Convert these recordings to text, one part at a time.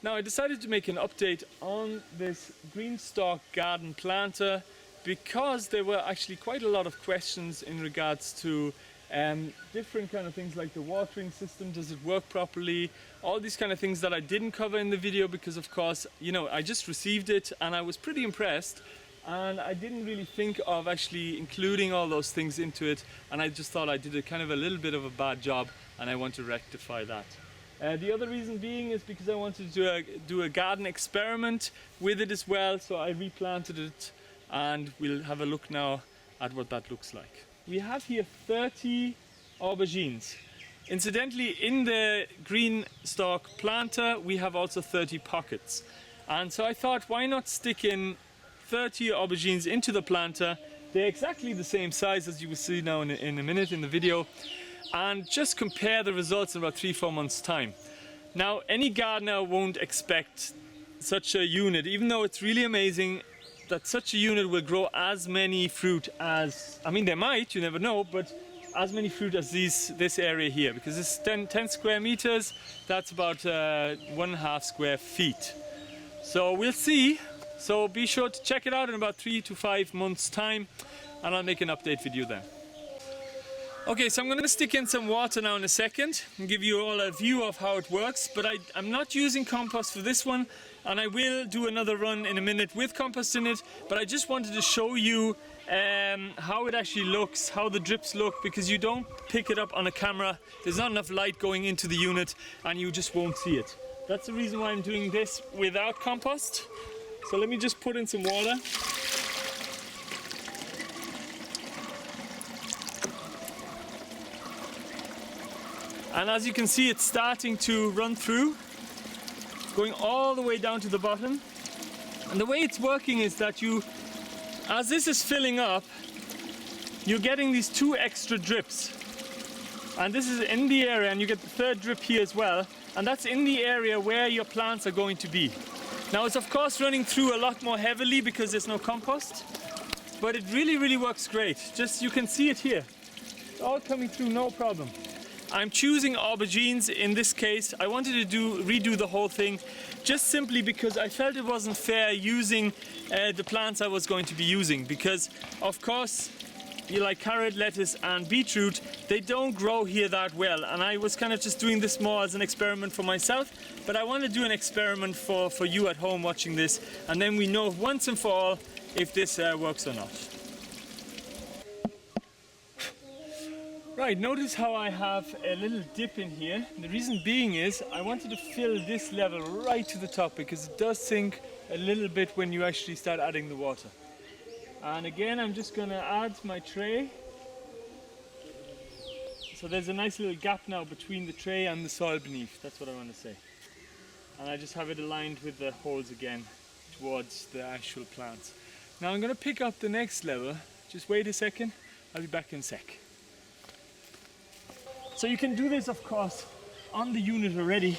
Now I decided to make an update on this GreenStalk garden planter because there were actually quite a lot of questions in regards to different kind of things like the watering system, does it work properly, all these kind of things that I didn't cover in the video because of course, you know, I just received it and I was pretty impressed and I didn't really think of actually including all those things into it, and I just thought I did a kind of a little bit of a bad job and I want to rectify that. The other reason being is because I wanted to do a garden experiment with it as well, so I replanted it and we'll have a look now at what that looks like. We have here 30 aubergines. Incidentally, in the GreenStalk planter we have also 30 pockets, and so I thought, why not stick in 30 aubergines into the planter. They're exactly the same size as you will see now in a minute in the video, and just compare the results in about 3-4 months time. Now any gardener won't expect such a unit, even though it's really amazing that such a unit will grow as many fruit as, I mean they might, you never know, but as many fruit as this area here, because it's 10 square meters, that's about 1.5 square feet. So we'll see, so be sure to check it out in about 3 to 5 months time and I'll make an update video then. Okay, so I'm going to stick in some water now in a second and give you all a view of how it works, but I'm not using compost for this one, and I will do another run in a minute with compost in it, but I just wanted to show you how it actually looks, how the drips look, because you don't pick it up on a camera, there's not enough light going into the unit and you just won't see it. That's the reason why I'm doing this without compost. So let me just put in some water. And as you can see, it's starting to run through, going all the way down to the bottom. And the way it's working is that as this is filling up, you're getting these 2 extra drips. And this is in the area, and you get the 3rd drip here as well. And that's in the area where your plants are going to be. Now it's of course running through a lot more heavily because there's no compost, but it really works great. Just, you can see it here. It's all coming through, no problem. I'm choosing aubergines in this case. I wanted to redo the whole thing just simply because I felt it wasn't fair using the plants I was going to be using, because of course you like carrot, lettuce and beetroot, they don't grow here that well, and I was kind of just doing this more as an experiment for myself, but I want to do an experiment for you at home watching this, and then we know once and for all if this works or not. Right, notice how I have a little dip in here. The reason being is I wanted to fill this level right to the top because it does sink a little bit when you actually start adding the water. And again, I'm just going to add my tray. So there's a nice little gap now between the tray and the soil beneath, that's what I want to say. And I just have it aligned with the holes again towards the actual plants. Now I'm going to pick up the next level. Just wait a second, I'll be back in a sec. So you can do this of course on the unit already,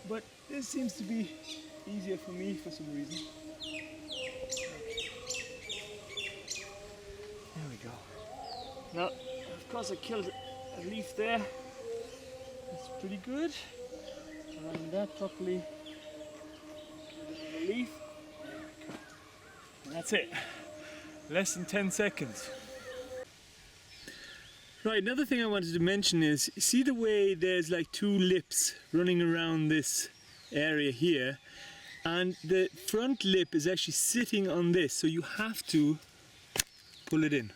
but this seems to be easier for me for some reason. There we go. Now of course I killed a leaf there, that's pretty good. Align that properly. The leaf. There we go. And that's it. Less than 10 seconds. Right, another thing I wanted to mention is, see the way there's like 2 lips running around this area here, and the front lip is actually sitting on this, so you have to pull it in.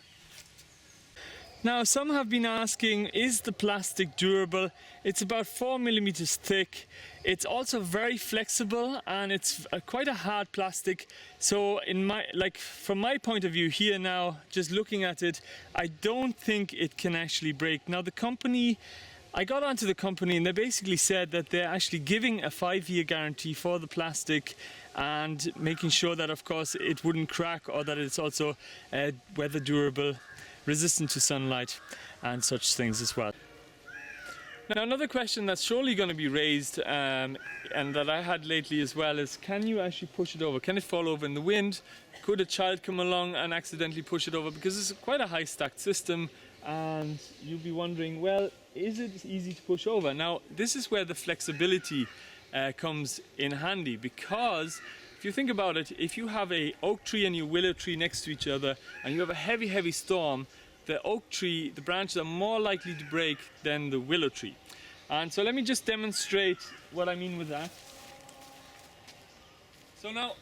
Now some have been asking, is the plastic durable? It's about 4 millimeters thick. It's also very flexible and it's quite a hard plastic. So from my point of view here now, just looking at it, I don't think it can actually break. Now the company, I got onto the company and they basically said that they're actually giving a 5-year guarantee for the plastic and making sure that of course it wouldn't crack, or that it's also weather durable, resistant to sunlight and such things as well. Now another question that's surely going to be raised and that I had lately as well is, can you actually push it over? Can it fall over in the wind? Could a child come along and accidentally push it over? Because it's quite a high stacked system and you'll be wondering, well, is it easy to push over? Now this is where the flexibility comes in handy, because if you think about it, if you have a oak tree and your willow tree next to each other and you have a heavy storm, the oak tree, the branches are more likely to break than the willow tree. And so let me just demonstrate what I mean with that. So now,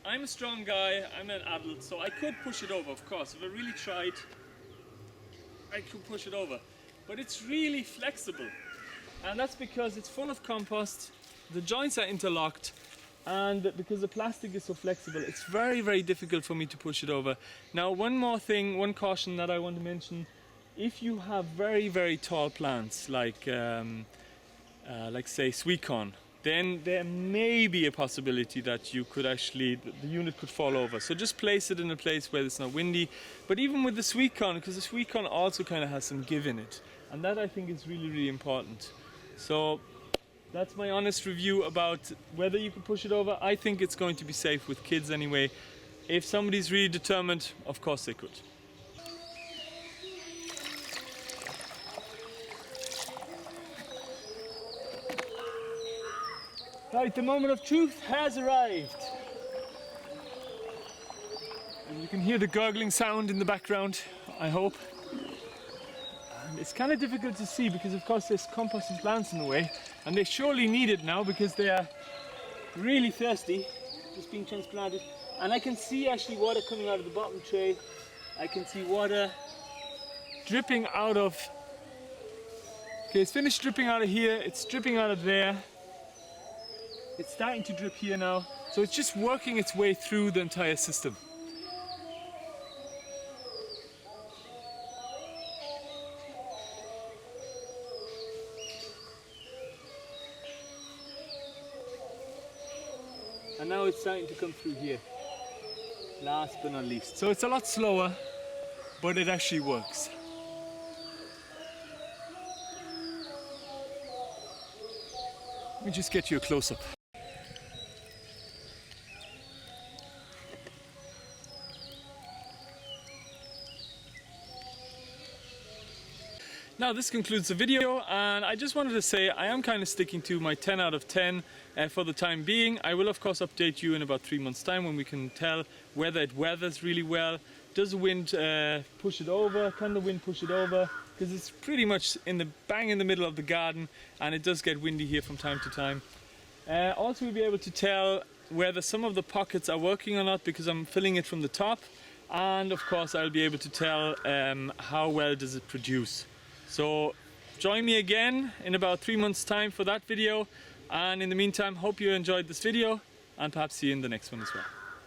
I'm a strong guy, I'm an adult, so I could push it over, of course. If I really tried, I could push it over. But it's really flexible. And that's because it's full of compost, the joints are interlocked, and because the plastic is so flexible, it's very difficult for me to push it over. Now, one more thing, one caution that I want to mention: if you have very tall plants, like say sweet corn, then there may be a possibility that you could actually, the unit could fall over. So just place it in a place where it's not windy. But even with the sweet corn, because the sweet corn also kind of has some give in it, and that I think is really important. So that's my honest review about whether you can push it over. I think it's going to be safe with kids anyway. If somebody's really determined, of course they could. Right, the moment of truth has arrived. And you can hear the gurgling sound in the background, I hope. And it's kind of difficult to see because of course there's compost and plants in the way, and they surely need it now because they are really thirsty, just being transplanted. And I can see actually water coming out of the bottom tray. I can see water dripping out of... Okay, it's finished dripping out of here, it's dripping out of there. It's starting to drip here now, so it's just working its way through the entire system. And now it's starting to come through here, last but not least. So it's a lot slower, but it actually works. Let me just get you a close-up. Now this concludes the video, and I just wanted to say I am kind of sticking to my 10 out of 10 for the time being. I will of course update you in about 3 months' time when we can tell whether it weathers really well. Does the wind push it over? Can the wind push it over? Because it's pretty much bang in the middle of the garden, and it does get windy here from time to time. Also, we'll be able to tell whether some of the pockets are working or not because I'm filling it from the top, and of course I'll be able to tell how well does it produce. So join me again in about 3 months' time for that video, and in the meantime, hope you enjoyed this video, and perhaps see you in the next one as well.